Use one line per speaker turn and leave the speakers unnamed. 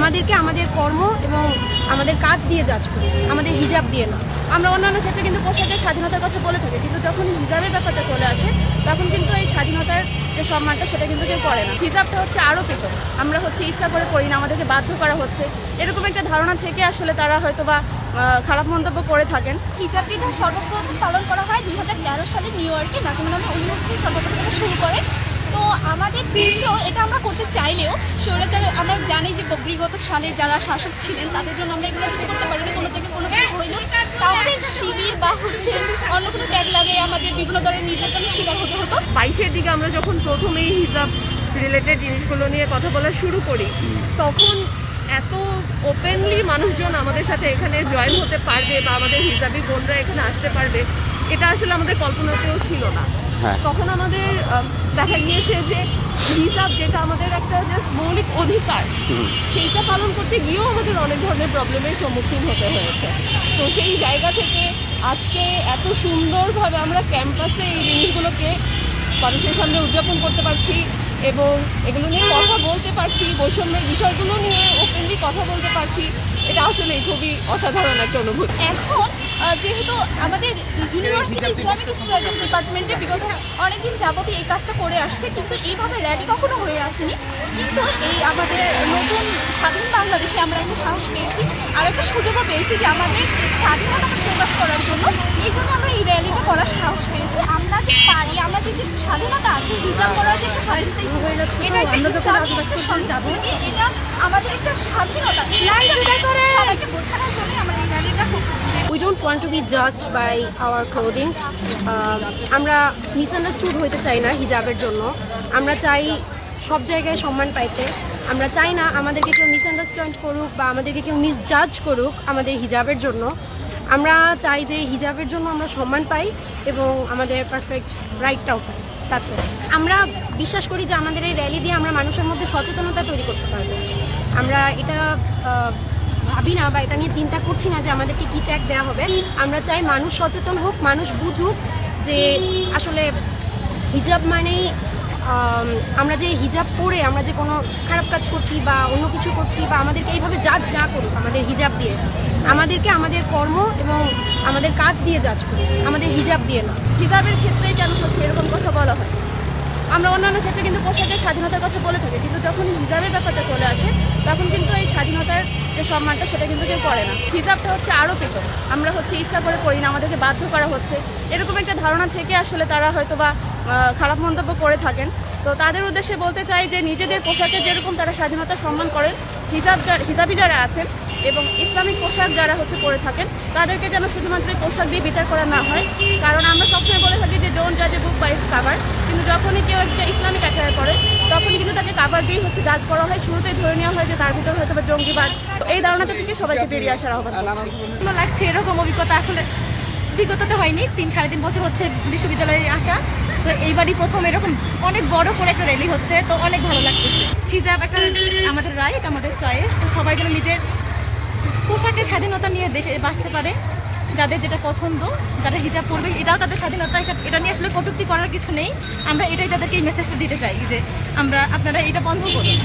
আমাদেরকে আমাদের কর্ম এবং আমাদের কাজ দিয়ে জাজ করি, আমাদের হিজাব দিয়ে না। আমরা অন্যান্য ক্ষেত্রে কিন্তু পোশাকের স্বাধীনতার কথা বলে থাকি, কিন্তু যখন হিজাবের ব্যাপারটা চলে আসে তখন কিন্তু এই স্বাধীনতার যে সম্মানটা সেটা কিন্তু কেউ করে না। হিজাবটা হচ্ছে আরোপিত, আমরা হচ্ছে ইচ্ছা করে করি না, আমাদেরকে বাধ্য করা হচ্ছে, এরকম একটা ধারণা থেকে আসলে তারা হয়তো বা খারাপ মন্তব্য করে থাকেন।
হিজাব বিধান সর্বপ্রথম পালন করা হয় 2013 সালে নিউ ইয়র্কে। নাজিমুল নামে উনি হচ্ছে সর্বপ্রথম এটা শুরু করেন। তো আমাদের দেশেও এটা আমরা করতে চাইলেও স্বৈরাচার, আমরা জানি যে বিগত সালে যারা শাসক ছিলেন তাদের জন্য আমরা এগুলো কিছু করতে পারিনি। কোনো জায়গায় কোনো কিছু হইলেও তা আমাদের শিবির বা হচ্ছে অন্য কোনো ট্যাগ লাগে আমাদের বিভিন্ন ধরনের নির্যাতনের শিকার হতে হতো।
22-এর দিকে আমরা যখন প্রথম এই হিজাব রিলেটেড জিনিসগুলো নিয়ে কথা বলা শুরু করি, তখন এত ওপেনলি মানুষজন আমাদের সাথে এখানে জয়েন হতে পারবে বা আমাদের হিজাবি বোনরা এখানে আসতে পারবে, এটা আসলে আমাদের কল্পনাতেও ছিল না। তখন আমাদের দেখা গিয়েছে যে হিজাব যেটা আমাদের একটা জাস্ট মৌলিক অধিকার, সেইটা পালন করতে গিয়েও আমাদের অনেক ধরনের প্রবলেমের সম্মুখীন হতে হয়েছে। তো সেই জায়গা থেকে আজকে এত সুন্দরভাবে আমরা ক্যাম্পাসে এই জিনিসগুলোকে মানুষের সামনে উদযাপন করতে পারছি এবং এগুলো নিয়ে কথা বলতে পারছি, বৈষম্যের বিষয়গুলো নিয়ে ওপেনলি কথা বলতে পারছি, এটা আসলে খুবই অসাধারণ একটা অনুভূতি।
এখন যেহেতু আমাদের ইউনিভার্সিটি ইসলামিক স্টাডিজ ডিপার্টমেন্টে বিগত অনেকদিন যাবতীয় এই কাজটা করে আসছে, কিন্তু এইভাবে র্যালি কখনো হয়ে আসেনি। কিন্তু এই আমাদের নতুন স্বাধীন বাংলাদেশে আমরা একটা সাহস পেয়েছি আর একটা সুযোগও পেয়েছি যে আমাদের স্বাধীনতাকে প্রকাশ করার জন্য। এই জন্য আমরা এই র্যালিটা করার সাহস পেয়েছি। আমরা যে পারি, আমরা যে স্বাধীনতা আছে, হিজাব করার যে একটা স্বাধীনতা, এটা একটা ইসলামী একটা সংস্কৃতি, এটা আমাদের একটা স্বাধীনতা, সবাইকে বোঝানোর জন্য আমরা এই র্যালিটা করছি।
We don't want to be judged by our clothing. আমরা মিসআন্ডারস্টুড হইতে চাই না হিজাবের জন্য। আমরা চাই সব জায়গায় সম্মান পাইতে। আমরা চাই না আমাদেরকে কেউ মিসআন্ডারস্ট্যান্ড করুক বা আমাদেরকে কেউ মিসজাজ করুক আমাদের হিজাবের জন্য। আমরা চাই যে হিজাবের জন্য আমরা সম্মান পাই এবং আমাদের পারফেক্ট রাইটটাও পাই। তাছাড়া আমরা বিশ্বাস করি যে আমাদের এই র্যালি দিয়ে আমরা মানুষের মধ্যে সচেতনতা তৈরি করতে পারবো। আমরা এটা ভাবি না বা এটা নিয়ে চিন্তা করছি না যে আমাদেরকে কী ট্যাগ দেওয়া হবে। আমরা চাই মানুষ সচেতন হোক, মানুষ বুঝুক যে আসলে হিজাব মানেই আমরা যে হিজাব পরে আমরা যে কোনো খারাপ কাজ করছি বা অন্য কিছু করছি বা আমাদেরকে এইভাবে জাজ না করুক আমাদের হিজাব দিয়ে, আমাদেরকে আমাদের কর্ম এবং আমাদের কাজ দিয়ে জাজ করুক, আমাদের হিজাব দিয়ে না।
হিজাবের ক্ষেত্রেই কেন হচ্ছে এরকম কথা বলা হয়? আমরা অন্যান্য ক্ষেত্রে কিন্তু পোশাকের স্বাধীনতার কথা বলে থাকি, কিন্তু যখন হিজাবের ব্যাপারটা চলে আসে তখন কিন্তু এই স্বাধীনতার যে সম্মানটা সেটা কিন্তু কেউ করে না। হিজাবটা হচ্ছে আরোপিত, আমরা হচ্ছে ইচ্ছা করে করি না, আমাদেরকে বাধ্য করা হচ্ছে, এরকম একটা ধারণা থেকে আসলে তারা হয়তো বা খারাপ মন্তব্য করে থাকেন। তো তাদের উদ্দেশ্যে বলতে চাই যে নিজেদের পোশাকে যেরকম তারা স্বাধীনতা সম্মান করেন, হিজাবি যারা আছেন এবং ইসলামিক পোশাক যারা হচ্ছে পরে থাকেন তাদেরকে যেন শুধুমাত্র এই পোশাক দিয়ে বিচার করা না হয়। কারণ আমরা সবসময় বলে থাকি যে ডোন্ট জাজ এ বুক বাই ইটস কাভার, কিন্তু যখনই কেউ একটা ইসলামিক অ্যাটায়ার করে তখন কিন্তু তাকে কাভার দিয়েই হচ্ছে জাজ করা হয়। শুরুতেই ধরে নেওয়া হয় যে তার ভিতরে হয়তো বা জঙ্গিবাদ। এই ধারণাটা থেকে সবাইকে বেরিয়ে আসার আহ্বান করছি।
লাগছে এরকম অভিজ্ঞতা আসলে বিগততে হয়নি, 3-3.5 বছর হচ্ছে বিশ্ববিদ্যালয়ে আসা, তো এইবারই প্রথম এরকম অনেক বড় করে একটা র্যালি হচ্ছে, তো অনেক ভালো লাগতেছে। হিজাব একটা আমাদের রাইট, আমাদের চয়েস, তো সবাই যেন নিজের পোশাকের স্বাধীনতা নিয়ে দেশে বাঁচতে পারে। যাদের যেটা পছন্দ, যারা হিজাব পরবে এটাও তাদের স্বাধীনতা, এটা নিয়ে আসলে কটূক্তি করার কিছু নেই। আমরা এটাই তাদেরকে এই মেসেজটা দিতে চাই যে আপনারা এটা বন্ধ করুন।